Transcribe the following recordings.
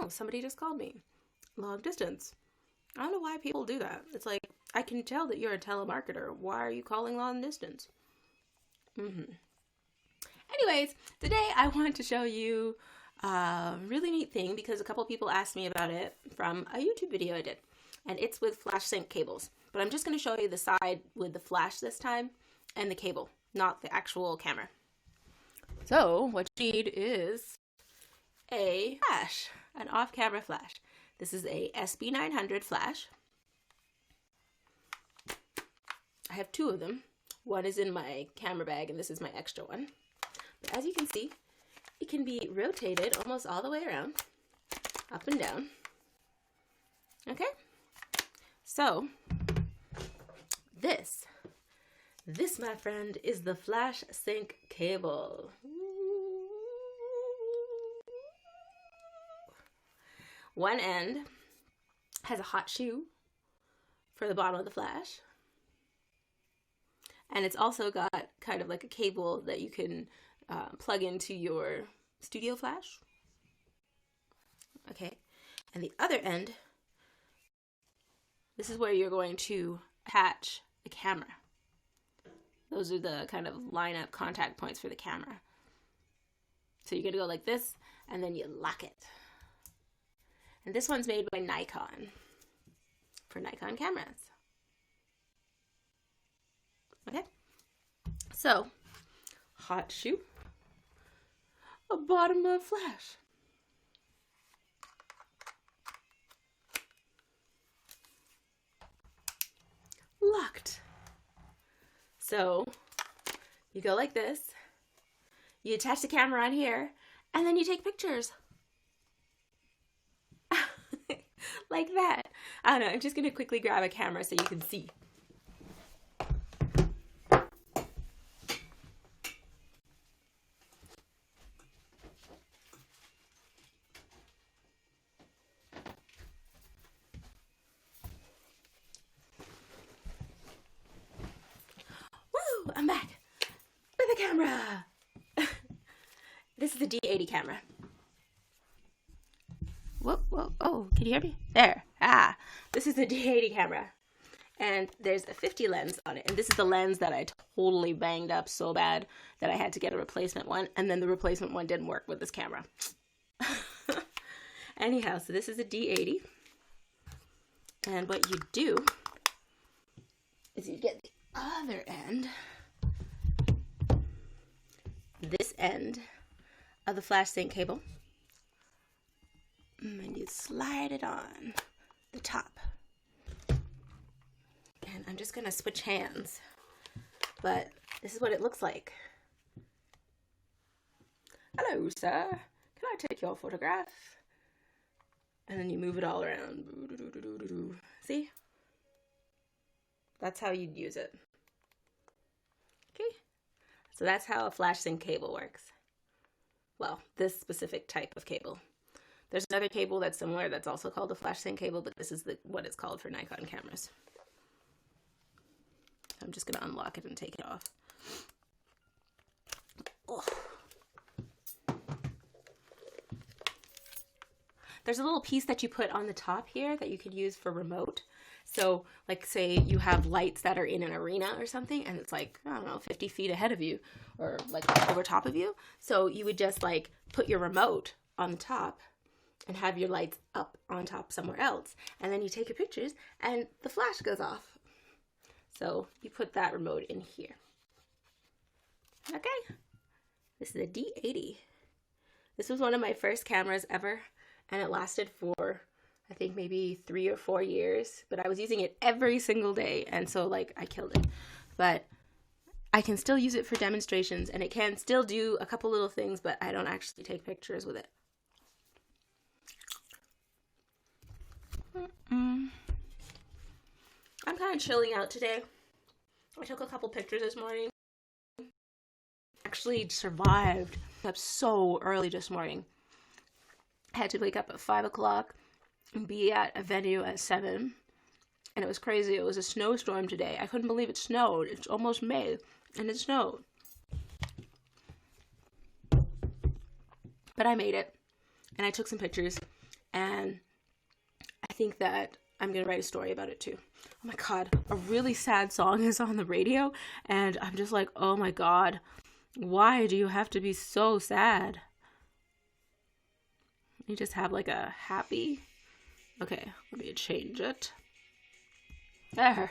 somebody just called me. Long distance. I don't know why people do that. It's like, I can tell that you're a telemarketer. Why are you calling long distance? Anyways, today I want to show you a really neat thing because a couple people asked me about it from a YouTube video I did. And it's with flash sync cables. But I'm just going to show you the side with the flash this time and the cable, not the actual camera. So what you need is a flash, an off-camera flash. This is a SB900 flash. I have two of them. One is in my camera bag and this is my extra one. But as you can see, it can be rotated almost all the way around, up and down. Okay? So, this, my friend, is the flash sync cable. One end has a hot shoe for the bottom of the flash. And it's also got kind of like a cable that you can plug into your studio flash. Okay. And the other end, this is where you're going to attach the camera. Those are the kind of line-up contact points for the camera. So you're going to go like this, and then you lock it. And this one's made by Nikon, for Nikon cameras. Okay, so hot shoe, a bottom of flash. Locked. So you go like this, you attach the camera on here, and then you take pictures. Like that. I don't know, I'm just going to quickly grab a camera so you can see. Woo! I'm back with a camera. This is the D80 camera. Whoa, whoa, oh, can you hear me? There. This is the D80 camera. And there's a 50 lens on it. And this is the lens that I totally banged up so bad that I had to get a replacement one. And then the replacement one didn't work with this camera. Anyhow, so this is a D80. And what you do is you get the other end, this end of the flash sync cable, and you slide it on the top. And I'm just gonna switch hands, but this is what it looks like. Hello, sir. Can I take your photograph? And then you move it all around. See? That's how you'd use it. Okay? So that's how a flash sync cable works. Well, this specific type of cable. There's another cable that's similar that's also called a flash sync cable, but this is what it's called for Nikon cameras. I'm just going to unlock it and take it off. Oh. There's a little piece that you put on the top here that you could use for remote. So, like, say you have lights that are in an arena or something, and it's like, I don't know, 50 feet ahead of you, or like over top of you. So you would just like put your remote on the top and have your lights up on top somewhere else. And then you take your pictures and the flash goes off. So you put that remote in here. Okay. This is a D80. This was one of my first cameras ever, and it lasted for, I think, maybe 3 or 4 years, but I was using it every single day, and so like I killed it. But I can still use it for demonstrations, and it can still do a couple little things, but I don't actually take pictures with it. I'm kind of chilling out today. I took a couple pictures this morning. Actually survived. Up so early this morning. I had to wake up at 5 o'clock and be at a venue at 7. And it was crazy. It was a snowstorm today. I couldn't believe it snowed. It's almost May and it snowed. But I made it. And I took some pictures. and I think that I'm gonna write a story about it too. Oh my god, a really sad song is on the radio, and I'm just like, oh my god, why do you have to be so sad? You just have like a happy. Okay, let me change it. There.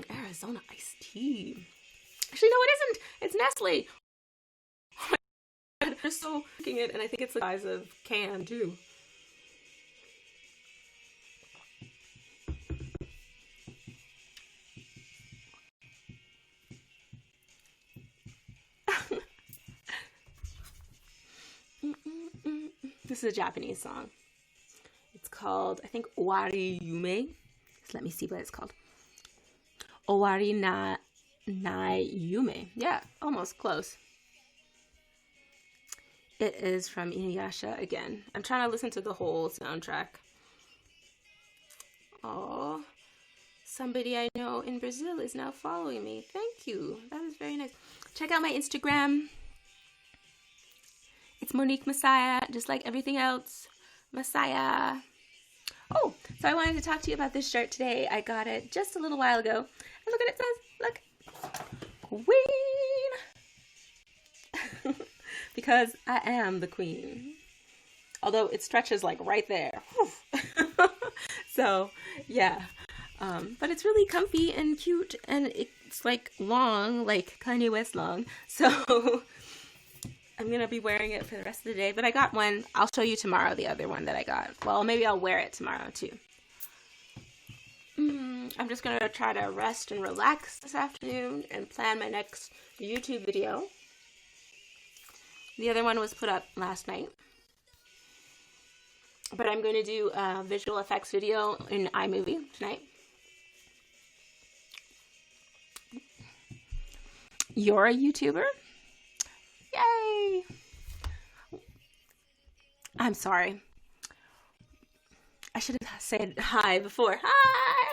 Arizona iced tea. Actually, no, it isn't. It's Nestle. They're so making it, and I think it's the size of can too. This is a Japanese song. It's called, I think, Owari Yume. So let me see what it's called. Owari na Nai Yume. Yeah, almost close. It is from Inuyasha again. I'm trying to listen to the whole soundtrack. Oh, somebody I know in Brazil is now following me. Thank you. That is very nice. Check out my Instagram. It's Monique Massiah, just like everything else. Massiah. Oh, so I wanted to talk to you about this shirt today. I got it just a little while ago. And look what it says. Look. Queen. Because I am the queen. Although it stretches like right there. So, yeah. But it's really comfy and cute. And it's like long, like Kanye West long. So I'm going to be wearing it for the rest of the day. But I got one. I'll show you tomorrow the other one that I got. Well, maybe I'll wear it tomorrow too. I'm just going to try to rest and relax this afternoon and plan my next YouTube video. The other one was put up last night. But I'm going to do a visual effects video in iMovie tonight. You're a YouTuber? Yay! I'm sorry. I should have said hi before. Hi!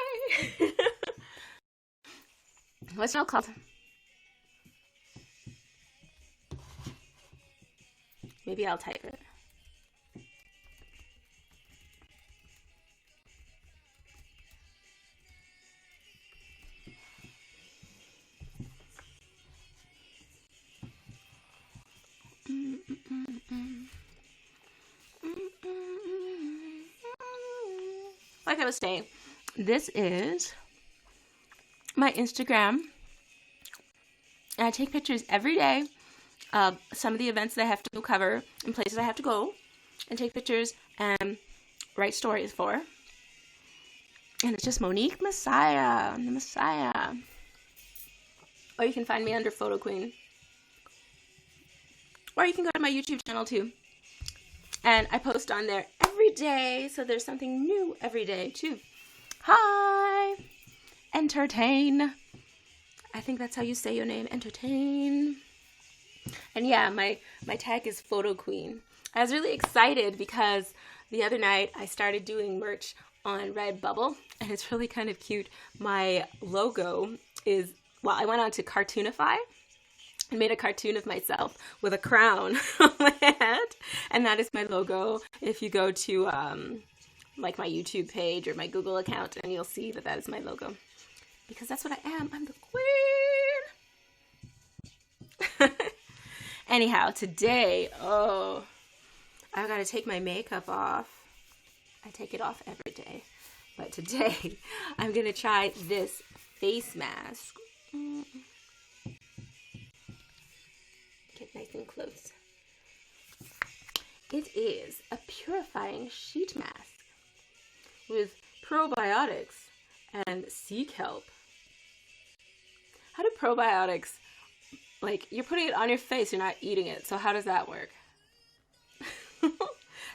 What's it called? Maybe I'll type it. Like I was saying, this is my Instagram. And I take pictures every day of some of the events that I have to cover and places I have to go and take pictures and write stories for. And it's just Monique Massiah, the Massiah. Or you can find me under Photo Queen. Or you can go to my YouTube channel too. And I post on there every day, so there's something new every day too. Hi! Entertain. I think that's how you say your name, entertain. And yeah, my tag is Photo Queen. I was really excited because the other night I started doing merch on Redbubble, and it's really kind of cute. My logo is, well, I went on to Cartoonify and made a cartoon of myself with a crown on my head, and that is my logo. If you go to like my YouTube page or my Google account, and you'll see that that is my logo. Because that's what I am. I'm the queen. Anyhow, today, oh, I've got to take my makeup off. I take it off every day. But today, I'm going to try this face mask. Get nice and close. It is a purifying sheet mask with probiotics and sea kelp. How do probiotics, like, you're putting it on your face, you're not eating it, so how does that work?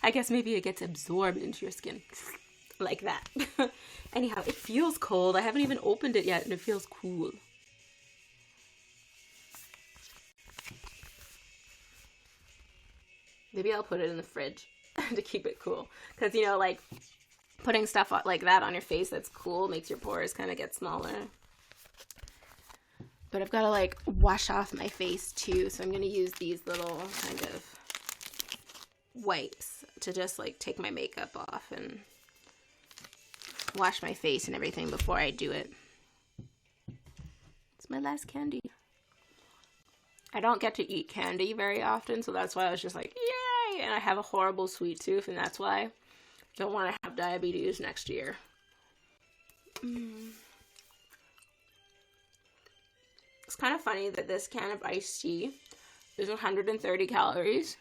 I guess maybe it gets absorbed into your skin, like that. Anyhow, it feels cold. I haven't even opened it yet, and it feels cool. Maybe I'll put it in the fridge to keep it cool. Because, you know, like, putting stuff like that on your face that's cool makes your pores kind of get smaller. but I've got to like wash off my face too. So I'm going to use these little kind of wipes to just like take my makeup off and wash my face and everything before I do it. It's my last candy. I don't get to eat candy very often, so that's why I was just like, yay! And I have a horrible sweet tooth, and that's why I don't want to have diabetes next year. It's kind of funny that this can of iced tea is 130 calories.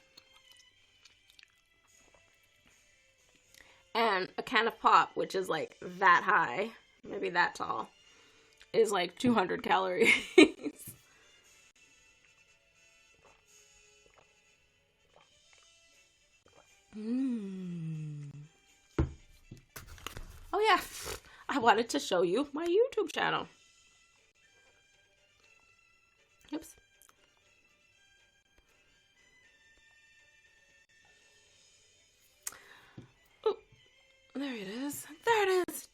And a can of pop, which is like that high, maybe that tall, is like 200 calories. Oh yeah, I wanted to show you my YouTube channel. Oops. Oh, there it is. There it is.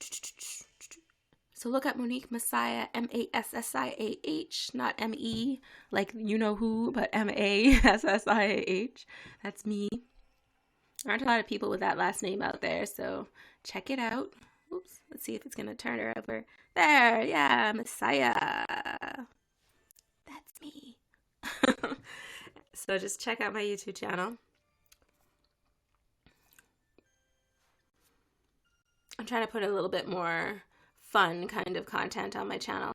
So look at Monique Massiah, Massiah, not M-E, like you know who, but Massiah. That's me. There aren't a lot of people with that last name out there, so check it out. Oops, let's see if it's going to turn her over. There, yeah, Massiah. That's me. So just check out my YouTube channel. I'm trying to put a little bit more fun kind of content on my channel.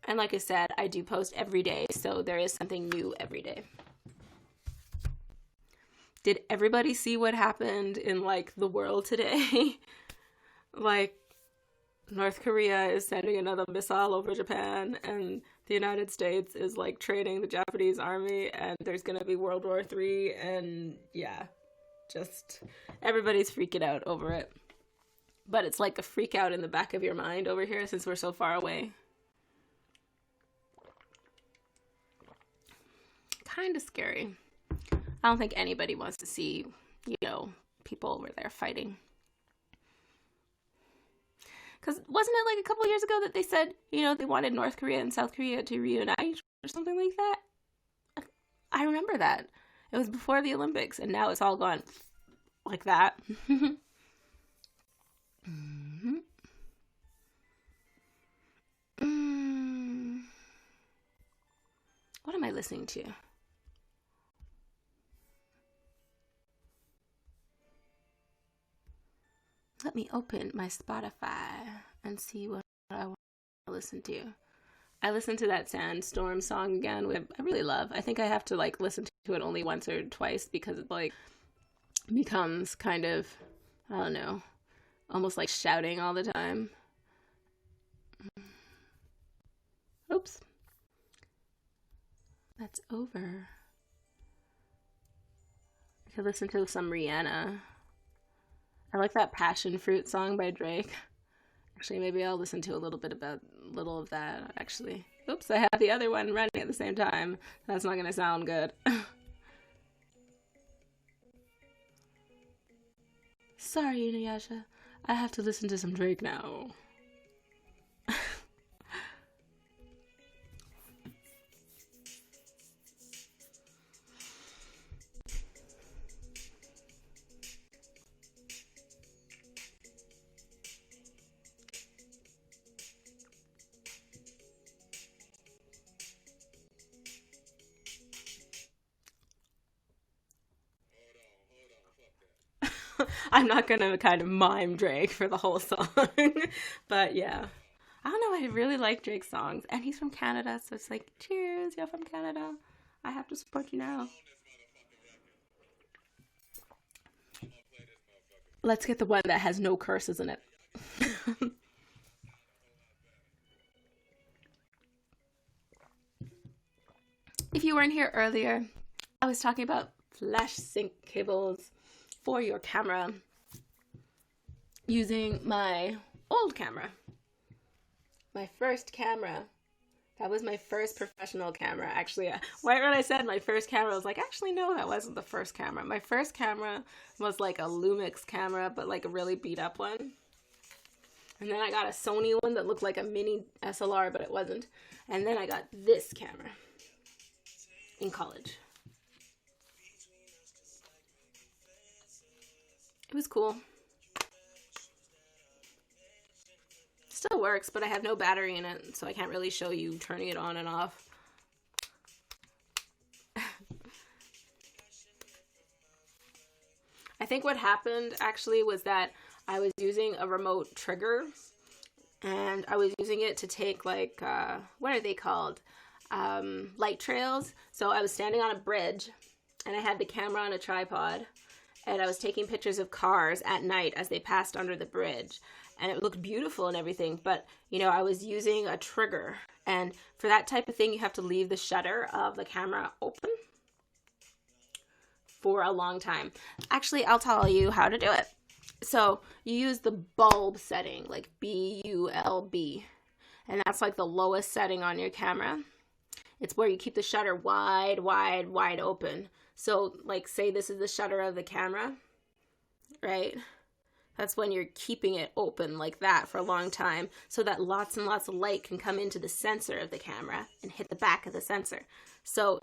And like I said, I do post every day, so there is something new every day. Did everybody see what happened in like the world today? Like North Korea is sending another missile over Japan, and the United States is like training the Japanese army, and there's gonna be World War III, and yeah, just everybody's freaking out over it. But it's like a freak out in the back of your mind over here since we're so far away. Kind of scary. I don't think anybody wants to see, you know, people over there fighting. Because wasn't it like a couple years ago that they said, you know, they wanted North Korea and South Korea to reunite or something like that? I remember that. It was before the Olympics, and now it's all gone like that. What am I listening to? Let me open my Spotify and see what I want to listen to. I listened to that Sandstorm song again, which I really love. I think I have to like listen to it only once or twice because it like becomes kind of, I don't know, almost like shouting all the time. Oops. That's over. I could listen to some Rihanna. I like that Passion Fruit song by Drake. Actually, maybe I'll listen to a little of that, actually. Oops, I have the other one running at the same time. That's not going to sound good. Sorry, Inuyasha. I have to listen to some Drake now. I'm not gonna kind of mime Drake for the whole song, but yeah. I don't know, I really like Drake's songs, and he's from Canada, so it's like, cheers, you're from Canada. I have to support you now. Let's get the one that has no curses in it. If you weren't here earlier, I was talking about flash sync cables for your camera using my old camera. My first camera. That was my first professional camera. Actually, right when I said my first camera, I was like, actually, no, that wasn't the first camera. My first camera was like a Lumix camera, but like a really beat up one. And then I got a Sony one that looked like a mini SLR, but it wasn't. And then I got this camera in college. It was cool. Still works, but I have no battery in it, so I can't really show you turning it on and off. I think what happened actually was that I was using a remote trigger, and I was using it to take like, what are they called? Light trails. So I was standing on a bridge and I had the camera on a tripod and I was taking pictures of cars at night as they passed under the bridge, and it looked beautiful and everything, but you know, I was using a trigger, and for that type of thing you have to leave the shutter of the camera open for a long time. Actually, I'll tell you how to do it. So you use the bulb setting, like B-U-L-B, and that's like the lowest setting on your camera. It's where you keep the shutter wide, wide, wide open. So like, say this is the shutter of the camera, right? That's when you're keeping it open like that for a long time, so that lots and lots of light can come into the sensor of the camera and hit the back of the sensor. So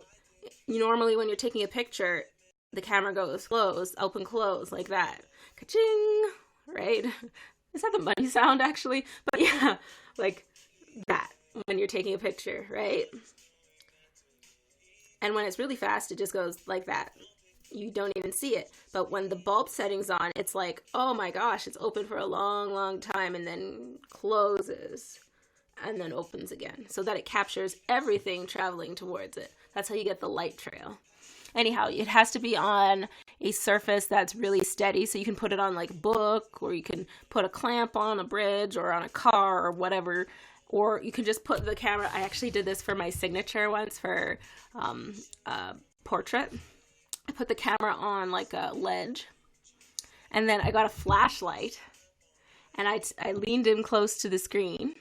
normally when you're taking a picture, the camera goes close, open, close, like that. Ka-ching, right? Is that the money sound actually? But yeah, like that when you're taking a picture, right? And when it's really fast, it just goes like that. You don't even see it. But when the bulb setting's on, it's like, oh my gosh, it's open for a long, long time, and then closes and then opens again, so that it captures everything traveling towards it. That's how you get the light trail. Anyhow, it has to be on a surface that's really steady, so you can put it on like a book, or you can put a clamp on a bridge or on a car or whatever, or you can just put the camera. I actually did this for my signature once for a portrait. I put the camera on like a ledge, and then I got a flashlight, and I leaned in close to the screen,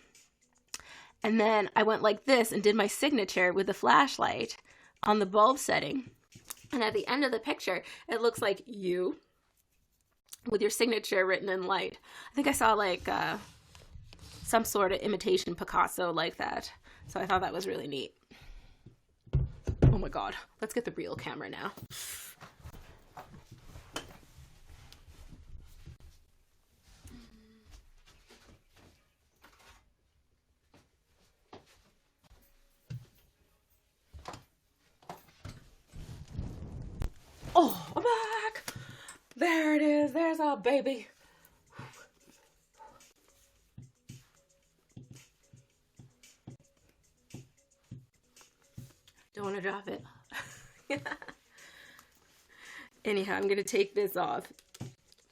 and then I went like this and did my signature with the flashlight on the bulb setting. And at the end of the picture, it looks like you with your signature written in light. I think I saw like some sort of imitation Picasso like that. So I thought that was really neat. Oh my God, let's get the real camera now. Oh, I'm back. There it is. There's our baby. Don't want to drop it. Anyhow, I'm going to take this off.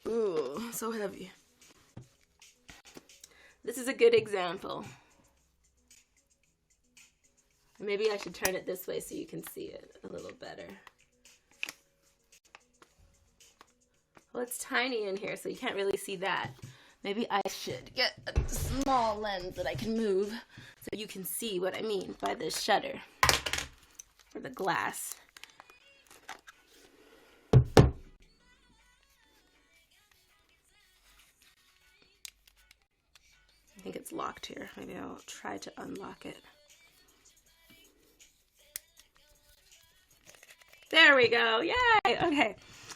Ooh, so heavy. This is a good example. Maybe I should turn it this way so you can see it a little better. Well, it's tiny in here, so you can't really see that. Maybe I should get a small lens that I can move so you can see what I mean by the shutter or the glass. I think it's locked here. Maybe I'll try to unlock it. There we go. Yay! Okay,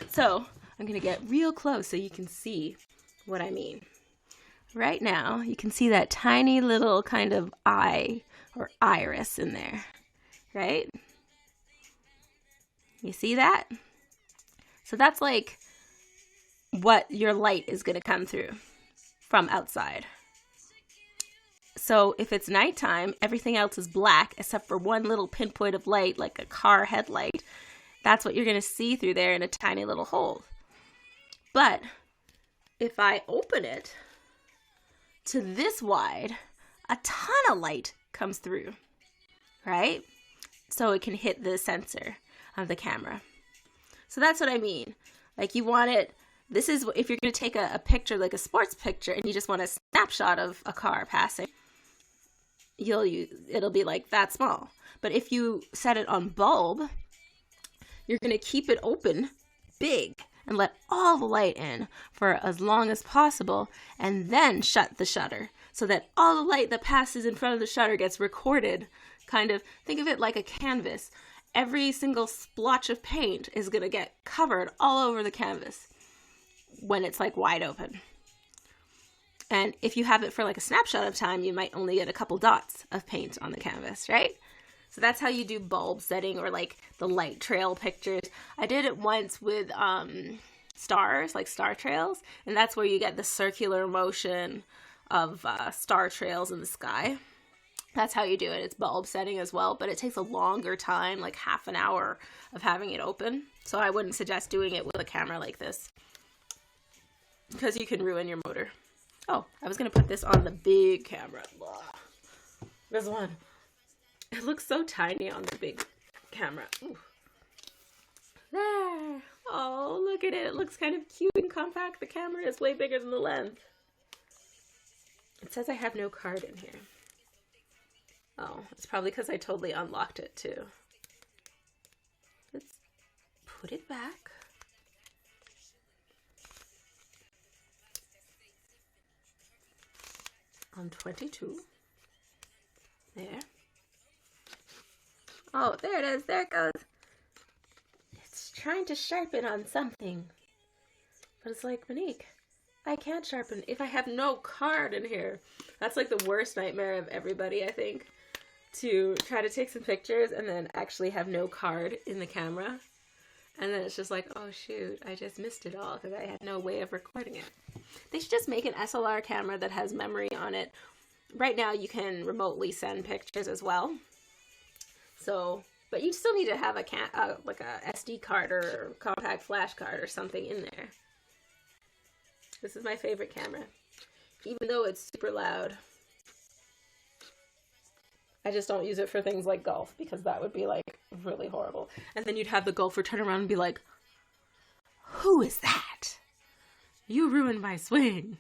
so I'm going to get real close so you can see what I mean. Right now, you can see that tiny little kind of eye or iris in there, right? You see that? So that's like what your light is going to come through from outside. So if it's nighttime, everything else is black except for one little pinpoint of light, like a car headlight. That's what you're going to see through there in a tiny little hole. But if I open it to this wide, a ton of light comes through, right? So it can hit the sensor of the camera. So that's what I mean. Like, you want it, this is, if you're going to take a picture, like a sports picture, and you just want a snapshot of a car passing, it'll be like that small. But if you set it on bulb, you're going to keep it open big. and let all the light in for as long as possible, and then shut the shutter so that all the light that passes in front of the shutter gets recorded. Kind of think of it like a canvas. Every single splotch of paint is going to get covered all over the canvas when it's like wide open. And if you have it for like a snapshot of time, you might only get a couple dots of paint on the canvas, right? So that's how you do bulb setting or like the light trail pictures. I did it once with stars, like star trails, and that's where you get the circular motion of star trails in the sky. That's how you do it. It's bulb setting as well, but it takes a longer time, like half an hour of having it open. So I wouldn't suggest doing it with a camera like this because you can ruin your motor. Oh, I was going to put this on the big camera. Blah. This one. It looks so tiny on the big camera. Ooh. There. Oh, look at it. It looks kind of cute and compact. The camera is way bigger than the lens. It says I have no card in here. Oh, it's probably because I totally unlocked it too. Let's put it back. On 22. There. Oh, there it is. There it goes. It's trying to sharpen on something. But it's like, Monique, I can't sharpen if I have no card in here. That's like the worst nightmare of everybody, I think. To try to take some pictures and then actually have no card in the camera. And then it's just like, oh shoot, I just missed it all because I had no way of recording it. They should just make an SLR camera that has memory on it. Right now you can remotely send pictures as well. So, but you still need to have like a SD card or compact flash card or something in there. This is my favorite camera, even though it's super loud. I just don't use it for things like golf because that would be like really horrible. And then you'd have the golfer turn around and be like, who is that? You ruined my swing.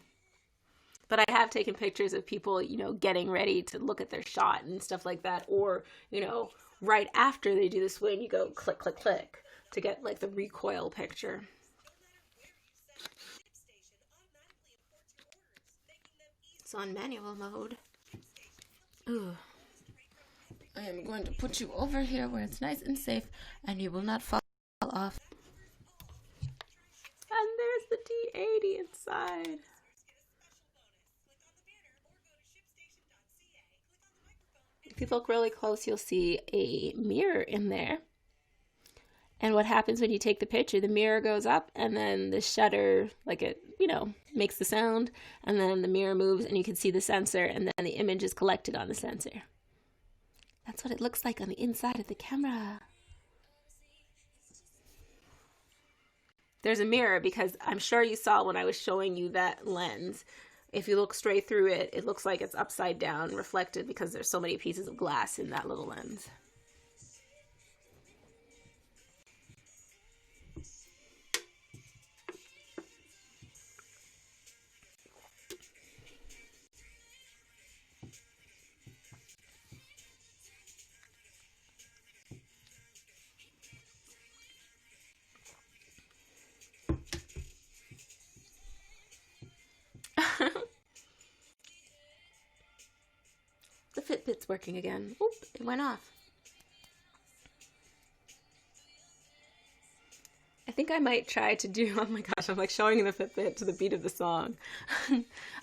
But I have taken pictures of people, you know, getting ready to look at their shot and stuff like that. Or, you know, right after they do the swing, you go click, click, click to get like the recoil picture. It's on manual mode. Ooh. I am going to put you over here where it's nice and safe and you will not fall off. And there's the D80 inside. If you look really close, you'll see a mirror in there. And what happens when you take the picture, the mirror goes up and then the shutter, like it, you know, makes the sound, and then the mirror moves and you can see the sensor, and then the image is collected on the sensor. That's what it looks like on the inside of the camera. There's a mirror because I'm sure you saw when I was showing you that lens. If you look straight through it, it looks like it's upside down, reflected, because there's so many pieces of glass in that little lens. The Fitbit's working again. Oop, it went off. I think I might try to do, oh my gosh, I'm like showing the Fitbit to the beat of the song.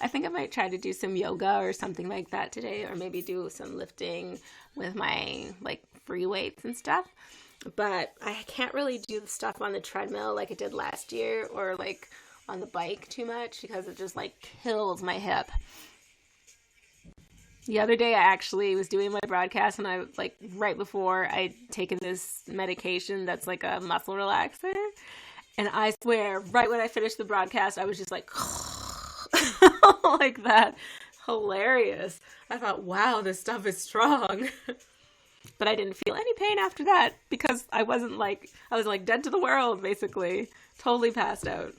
I think I might try to do some yoga or something like that today, or maybe do some lifting with my like free weights and stuff. But I can't really do the stuff on the treadmill like I did last year, or like on the bike too much, because it just like kills my hip. The other day I actually was doing my broadcast, and I like right before I'd taken this medication that's like a muscle relaxer, and I swear right when I finished the broadcast I was just like like that. Hilarious. I thought, wow, this stuff is strong. But I didn't feel any pain after that because I was like dead to the world, basically. Totally passed out.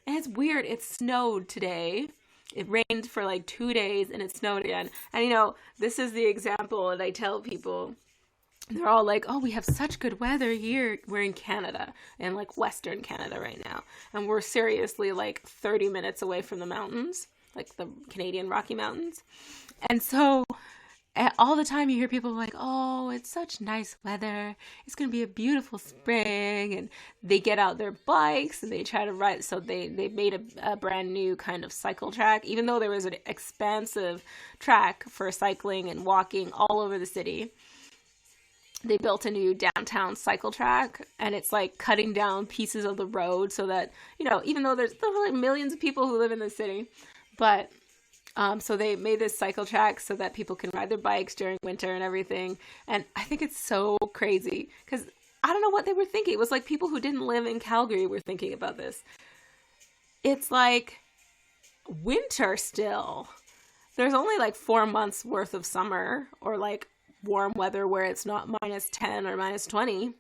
And it's weird, it snowed today. It rained for like 2 days and it snowed again. And you know, this is the example that I tell people. they're all like, oh, we have such good weather here. We're in Canada, in like Western Canada right now. And we're seriously like 30 minutes away from the mountains, like the Canadian Rocky Mountains. And so all the time you hear people like, oh, it's such nice weather. It's going to be a beautiful spring. And they get out their bikes and they try to ride. So they made a brand new kind of cycle track, even though there was an expansive track for cycling and walking all over the city. They built a new downtown cycle track, and it's like cutting down pieces of the road so that, you know, even though there's still like millions of people who live in the city, but so they made this cycle track so that people can ride their bikes during winter and everything. And I think it's so crazy because I don't know what they were thinking. It was like people who didn't live in Calgary were thinking about this. It's like winter still. There's only like 4 months worth of summer or like warm weather where it's not -10 or -20.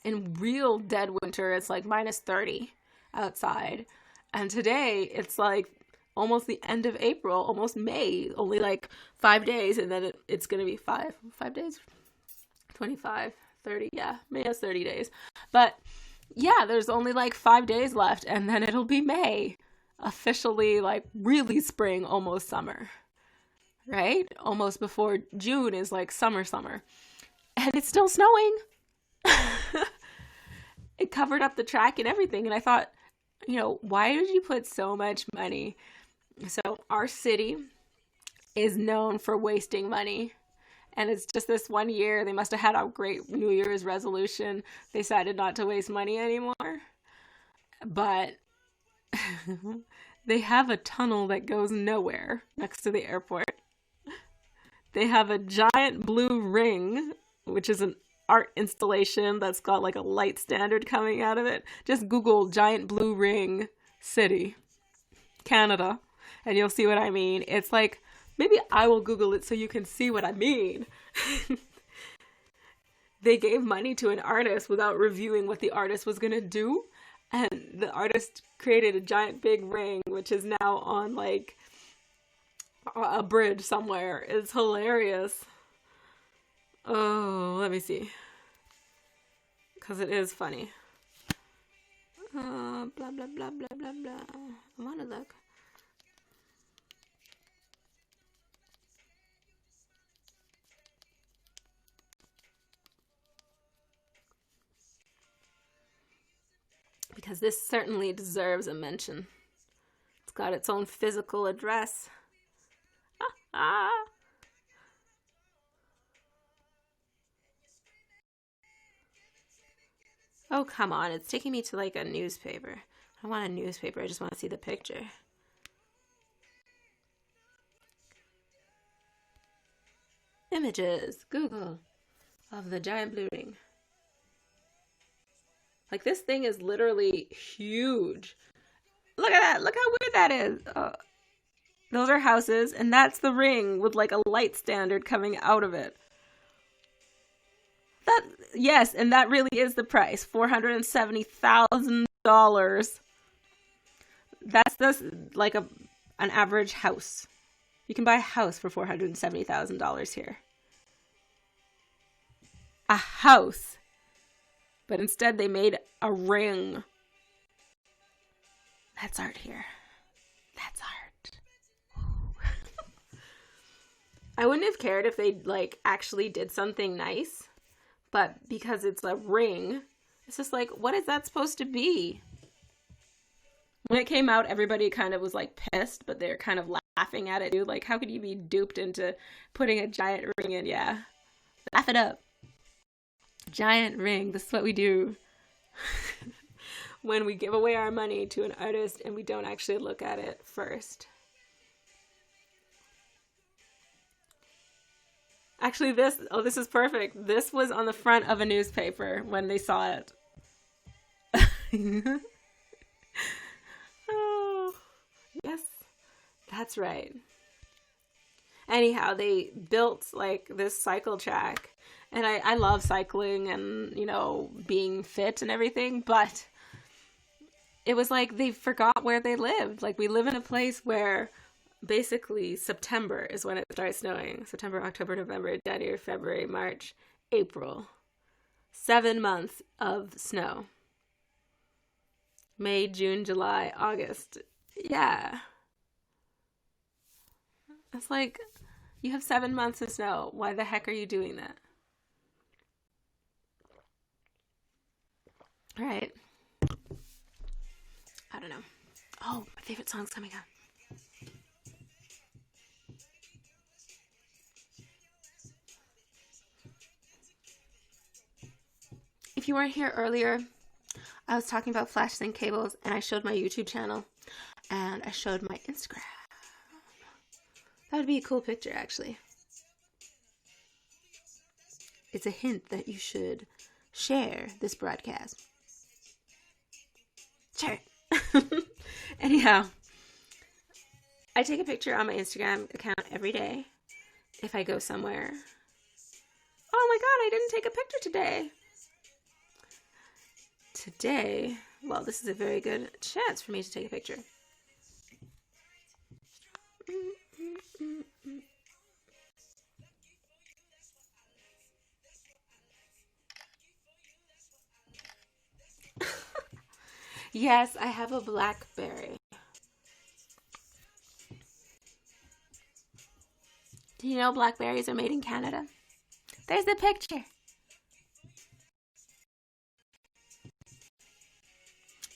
In real dead winter, it's like -30 outside. And today it's like almost the end of April, almost May, only like 5 days. And then it's going to be 5 days, 25, 30. Yeah, May has 30 days. But yeah, there's only like 5 days left and then it'll be May. Officially like really spring, almost summer. Right? Almost before June is like summer. And it's still snowing. It covered up the track and everything. And I thought, you know, why did you put so much money? So our city is known for wasting money. And it's just this one year. They must have had a great New Year's resolution. They decided not to waste money anymore. But they have a tunnel that goes nowhere next to the airport. They have a giant blue ring, which is an art installation that's got like a light standard coming out of it. Just Google giant blue ring city, Canada, and you'll see what I mean. It's like, maybe I will Google it so you can see what I mean. They gave money to an artist without reviewing what the artist was going to do. And the artist created a giant big ring, which is now on like a bridge somewhere. It's hilarious. Oh, let me see. Because it is funny. Blah, blah, blah, blah, blah, blah. I want to look. Because this certainly deserves a mention. It's got its own physical address. Oh, come on. It's taking me to like a newspaper. I don't want a newspaper. I just want to see the picture. Images. Google. Of the giant blue ring. Like this thing is literally huge. Look at that. Look how weird that is. Those are houses, and that's the ring with like a light standard coming out of it. Yes, and that really is the price, $470,000. That's like an average house. You can buy a house for $470,000 here. A house. But instead they made a ring. That's art here. That's art. I wouldn't have cared if they like actually did something nice, but because it's a ring, it's just like, what is that supposed to be? When it came out, everybody kind of was like pissed, but they're kind of laughing at it too. Like, how could you be duped into putting a giant ring in? Yeah. Laugh it up. Giant ring. This is what we do when we give away our money to an artist and we don't actually look at it first. Actually, this is perfect. This was on the front of a newspaper when they saw it. Oh, yes, that's right. Anyhow, they built like this cycle track, and I love cycling and, you know, being fit and everything, but it was like they forgot where they lived. Like, we live in a place where basically September is when it starts snowing. September, October, November, January, February, March, April. 7 months of snow. May, June, July, August. Yeah. It's like, you have 7 months of snow. Why the heck are you doing that? All right. I don't know. Oh, my favorite song's coming up. If you weren't here earlier, I was talking about flash sync cables, and I showed my YouTube channel, and I showed my Instagram. That would be a cool picture, actually. It's a hint that you should share this broadcast. Share it. Anyhow, I take a picture on my Instagram account every day if I go somewhere. Oh my god, I didn't take a picture today. Today, well, this is a very good chance for me to take a picture. Yes, I have a BlackBerry. Do you know Blackberries are made in Canada? There's the picture.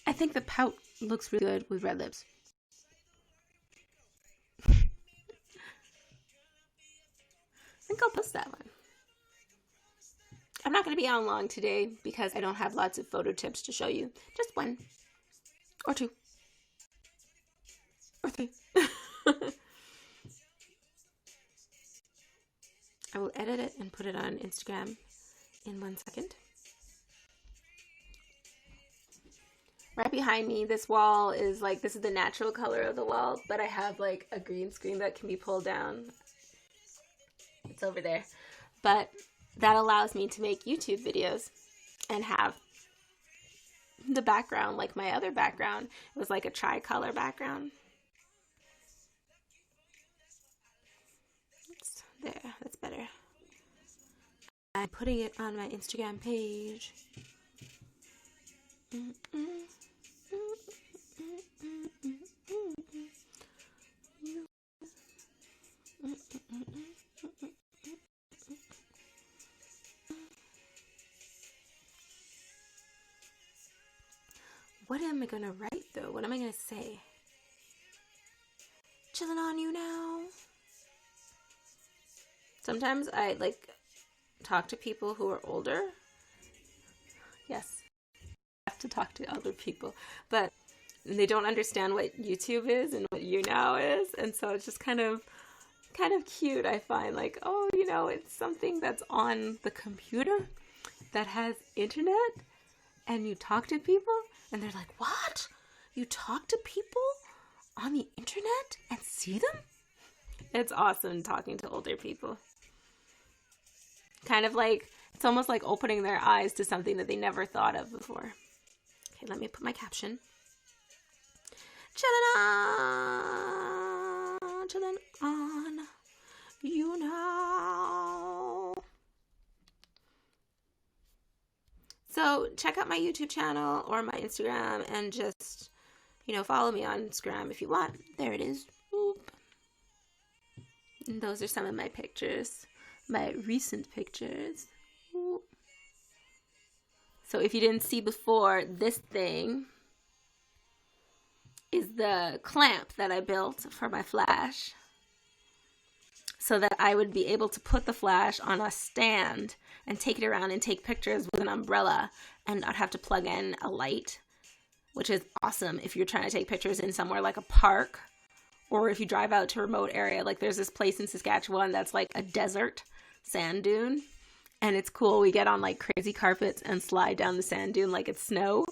I think the pout looks really good with red lips. I think I'll post that one. I'm not going to be on long today because I don't have lots of photo tips to show you. Just one. Or two. Or three. I will edit it and put it on Instagram in 1 second. Right behind me, this wall is like, this is the natural color of the wall, but I have like a green screen that can be pulled down. It's over there. But that allows me to make YouTube videos and have the background like my other background. It was like a tricolor background. It's there, that's better. I'm putting it on my Instagram page. What am I gonna write though? What am I gonna say? Chilling on YouNow. Sometimes I like talk to people who are older. Yes, I have to talk to other people, but they don't understand what YouTube is and what YouNow is, and so it's just kind of cute. I find like, oh, you know, it's something that's on the computer that has internet, and you talk to people, and they're like, what? You talk to people on the internet and see them? It's awesome talking to older people. Kind of like, it's almost like opening their eyes to something that they never thought of before. Okay, let me put my caption. Chillin' on, YouNow. So check out my YouTube channel or my Instagram and just, you know, follow me on Instagram if you want. There it is. Oop. And those are some of my pictures, my recent pictures. Oop. So if you didn't see before, this thing is the clamp that I built for my flash so that I would be able to put the flash on a stand and take it around and take pictures with an umbrella and not have to plug in a light, which is awesome if you're trying to take pictures in somewhere like a park or if you drive out to a remote area. Like there's this place in Saskatchewan that's like a desert sand dune, and it's cool. We get on like crazy carpets and slide down the sand dune like it's snow,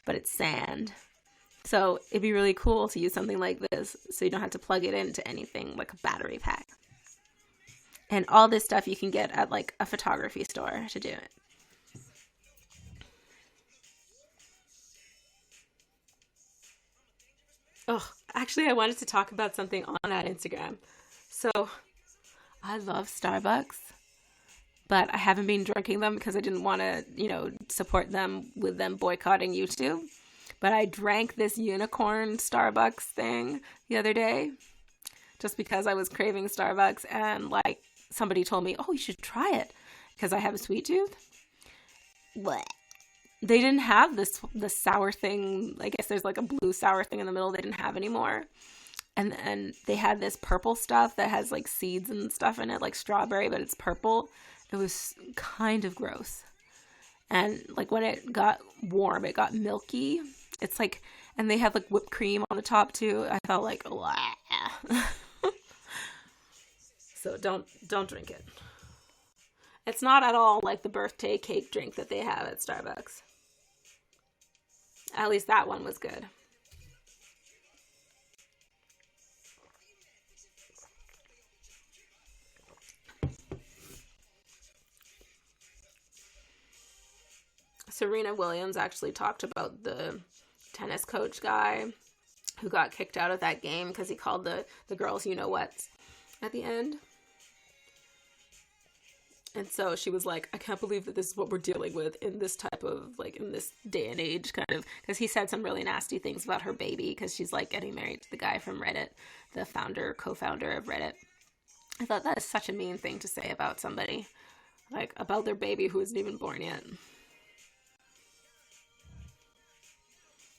but it's sand. So it'd be really cool to use something like this so you don't have to plug it into anything like a battery pack. And all this stuff you can get at like a photography store to do it. Oh, actually I wanted to talk about something on that Instagram. So I love Starbucks, but I haven't been drinking them because I didn't want to, you know, support them with them boycotting YouTube. But I drank this unicorn Starbucks thing the other day just because I was craving Starbucks, and like somebody told me, oh, you should try it because I have a sweet tooth. What? They didn't have the sour thing. I guess there's like a blue sour thing in the middle they didn't have anymore. And then they had this purple stuff that has like seeds and stuff in it, like strawberry, but it's purple. It was kind of gross. And like when it got warm, it got milky. It's like, and they have like whipped cream on the top too. I felt like, so don't drink it. It's not at all like the birthday cake drink that they have at Starbucks. At least that one was good. Serena Williams actually talked about the tennis coach guy who got kicked out of that game because he called the girls you-know-whats at the end. And so she was like, I can't believe that this is what we're dealing with in this type of, like, in this day and age, kind of, because he said some really nasty things about her baby because she's, like, getting married to the guy from Reddit, the co-founder of Reddit. I thought that is such a mean thing to say about somebody, like, about their baby who isn't even born yet.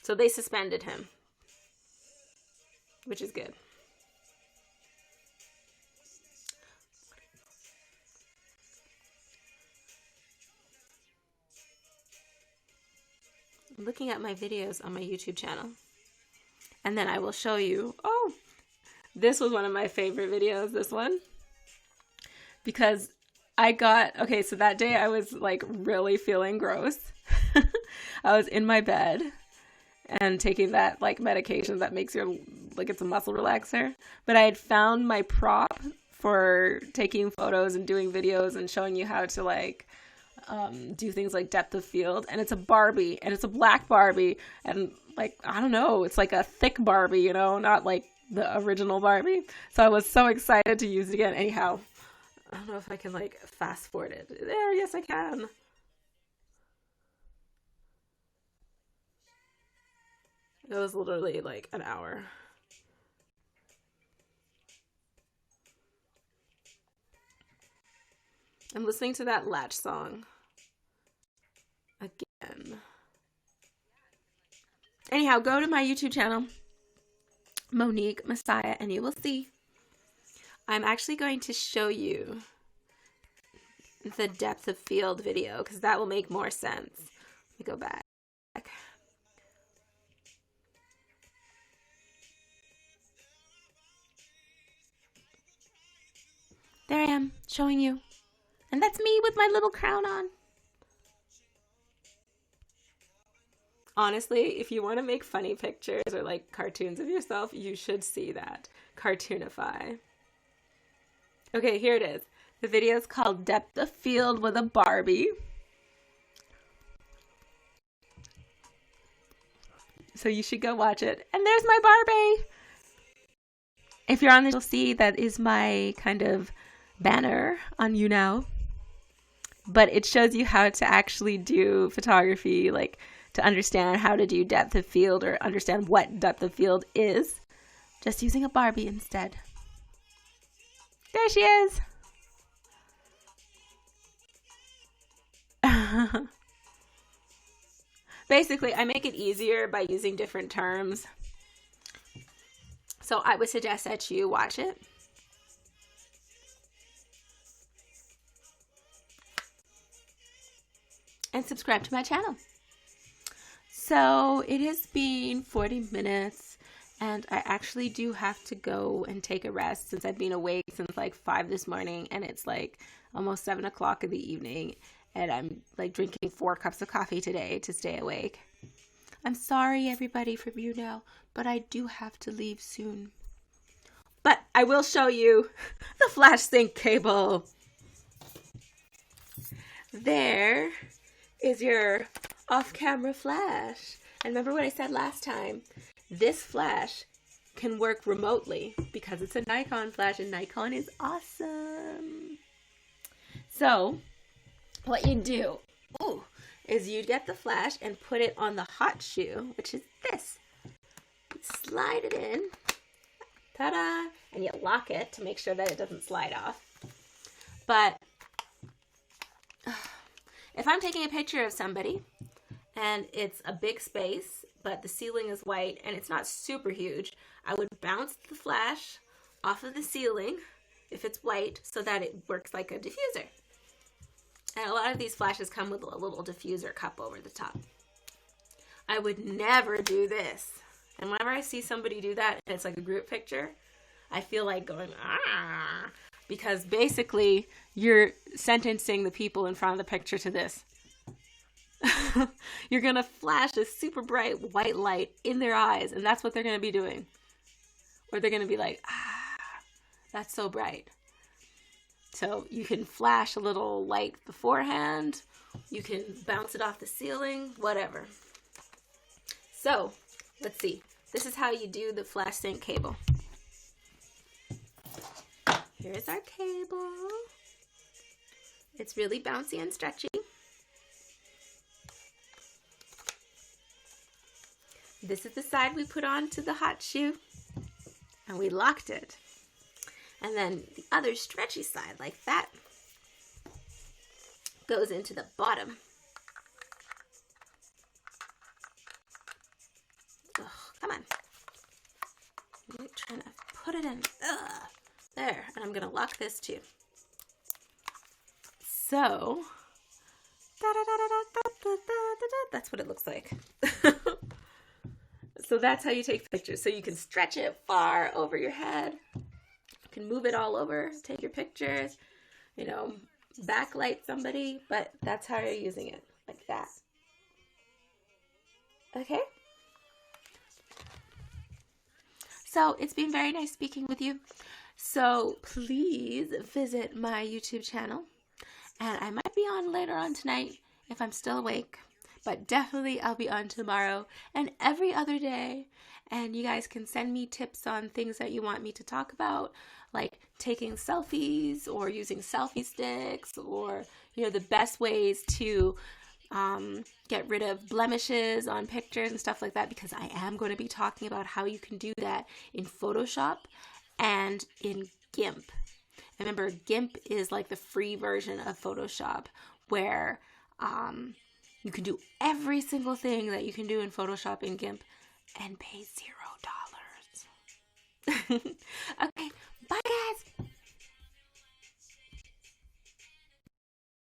So they suspended him, which is good. I'm looking at my videos on my YouTube channel. And then I will show you, oh, this was one of my favorite videos, this one. Because okay, so that day I was like really feeling gross. I was in my bed and taking that like medication that makes your, like it's a muscle relaxer. But I had found my prop for taking photos and doing videos and showing you how to like do things like depth of field. And it's a Barbie, and it's a black Barbie. And like, I don't know, it's like a thick Barbie, you know, not like the original Barbie. So I was so excited to use it again. Anyhow, I don't know if I can like fast forward it. There, yes I can. It was literally like an hour. I'm listening to that Latch song again. Anyhow, go to my YouTube channel, Monique Massiah, and you will see. I'm actually going to show you the depth of field video because that will make more sense. Let me go back. There I am, showing you. And that's me with my little crown on. Honestly, if you want to make funny pictures or like cartoons of yourself, you should see that. Cartoonify. Okay, here it is. The video is called Depth of Field with a Barbie. So you should go watch it. And there's my Barbie. If you're on this, you'll see that is my kind of banner on YouNow. But it shows you how to actually do photography, like to understand how to do depth of field or understand what depth of field is, just using a Barbie instead. There she is. Basically, I make it easier by using different terms. So I would suggest that you watch it. And subscribe to my channel. So it has been 40 minutes and I actually do have to go and take a rest since I've been awake since like 5 this morning and it's like almost 7 o'clock in the evening and I'm like drinking 4 cups of coffee today to stay awake. I'm sorry everybody for YouNow, but I do have to leave soon. But I will show you the flash sync cable. There is your off-camera flash. And remember what I said last time? This flash can work remotely because it's a Nikon flash and Nikon is awesome. So what you do is you get the flash and put it on the hot shoe, which is this. Slide it in, ta-da, and you lock it to make sure that it doesn't slide off. But if I'm taking a picture of somebody and it's a big space, but the ceiling is white and it's not super huge, I would bounce the flash off of the ceiling if it's white so that it works like a diffuser. And a lot of these flashes come with a little diffuser cup over the top. I would never do this. And whenever I see somebody do that and it's like a group picture, I feel like going, ah, because basically you're sentencing the people in front of the picture to this. You're going to flash a super bright white light in their eyes, and that's what they're going to be doing. Or they're going to be like, ah, that's so bright. So you can flash a little light beforehand. You can bounce it off the ceiling, whatever. So let's see. This is how you do the flash sync cable. Here's our cable. It's really bouncy and stretchy. This is the side we put onto the hot shoe, and we locked it. And then the other stretchy side, like that, goes into the bottom. Ugh, come on. I'm trying to put it in. Ugh. There. And I'm going to lock this too. So, that's what it looks like. So that's how you take pictures. So you can stretch it far over your head. You can move it all over, take your pictures, you know, backlight somebody, but that's how you're using it, like that. Okay? So it's been very nice speaking with you. So please visit my YouTube channel. And I might be on later on tonight if I'm still awake. But definitely I'll be on tomorrow and every other day. And you guys can send me tips on things that you want me to talk about, like taking selfies or using selfie sticks, or, you know, the best ways to get rid of blemishes on pictures and stuff like that, because I am going to be talking about how you can do that in Photoshop and in GIMP. Remember, GIMP is like the free version of Photoshop, where you can do every single thing that you can do in Photoshop and GIMP and pay $0. Okay, bye guys.